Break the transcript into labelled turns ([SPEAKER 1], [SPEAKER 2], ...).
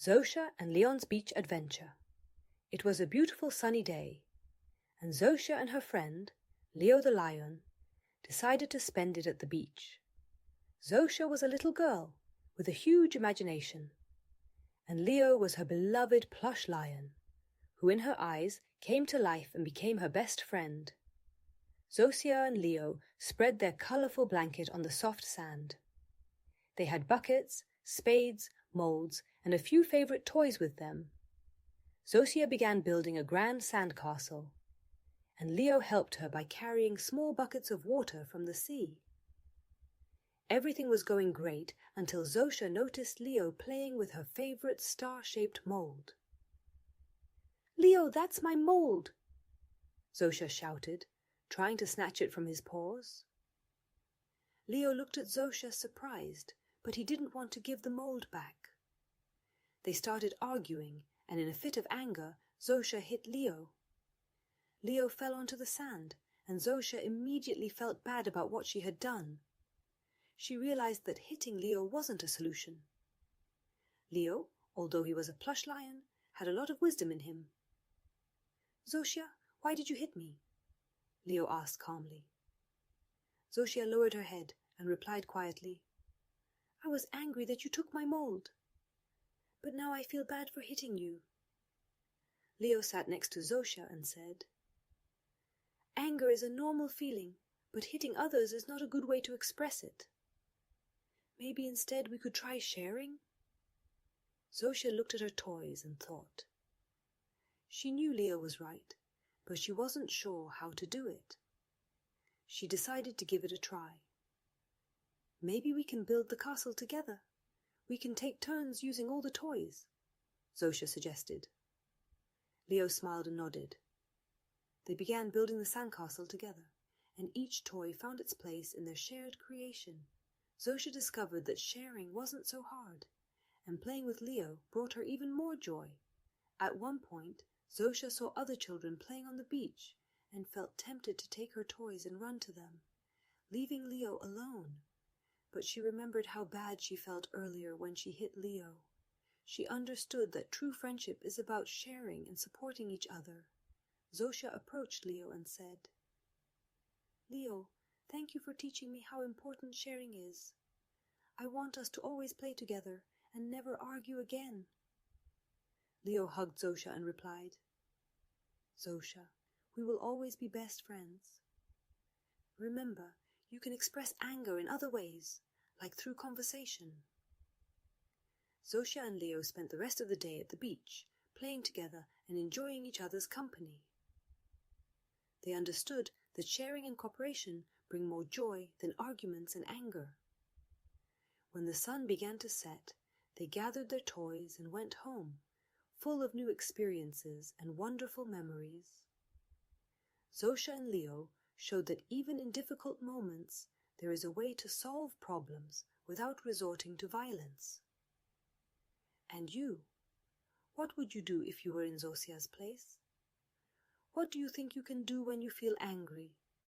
[SPEAKER 1] Zosia and Leon's Beach Adventure. It was a beautiful sunny day, and Zosia and her friend, Leo the lion, decided to spend it at the beach. Zosia was a little girl with a huge imagination, and Leo was her beloved plush lion, who in her eyes came to life and became her best friend. Zosia and Leo spread their colourful blanket on the soft sand. They had buckets, spades, moulds, and a few favourite toys with them. Zosia began building a grand sandcastle, and Leo helped her by carrying small buckets of water from the sea. Everything was going great until Zosia noticed Leo playing with her favourite star-shaped mould. "Leo, that's my mould!" Zosia shouted, trying to snatch it from his paws. Leo looked at Zosia surprised, but he didn't want to give the mould back. They started arguing, and in a fit of anger, Zosia hit Leo. Leo fell onto the sand, and Zosia immediately felt bad about what she had done. She realized that hitting Leo wasn't a solution. Leo, although he was a plush lion, had a lot of wisdom in him. "Zosia, why did you hit me?" Leo asked calmly. Zosia lowered her head and replied quietly, "I was angry that you took my mould. But now I feel bad for hitting you." Leo sat next to Zosia and said, "Anger is a normal feeling, but hitting others is not a good way to express it. Maybe instead we could try sharing?" Zosia looked at her toys and thought. She knew Leo was right, but she wasn't sure how to do it. She decided to give it a try. "Maybe we can build the castle together. We can take turns using all the toys," Zosia suggested. Leo smiled and nodded. They began building the sandcastle together, and each toy found its place in their shared creation. Zosia discovered that sharing wasn't so hard, and playing with Leo brought her even more joy. At one point, Zosia saw other children playing on the beach and felt tempted to take her toys and run to them, leaving Leo alone. But she remembered how bad she felt earlier when she hit Leo. She understood that true friendship is about sharing and supporting each other. Zosia approached Leo and said, "Leo, thank you for teaching me how important sharing is. I want us to always play together and never argue again." Leo hugged Zosia and replied, "Zosia, we will always be best friends. Remember, you can express anger in other ways, like through conversation." Zosia and Leo spent the rest of the day at the beach, playing together and enjoying each other's company. They understood that sharing and cooperation bring more joy than arguments and anger. When the sun began to set, they gathered their toys and went home, full of new experiences and wonderful memories. Zosia and Leo showed that even in difficult moments, there is a way to solve problems without resorting to violence. And you, what would you do if you were in Zosia's place? What do you think you can do when you feel angry?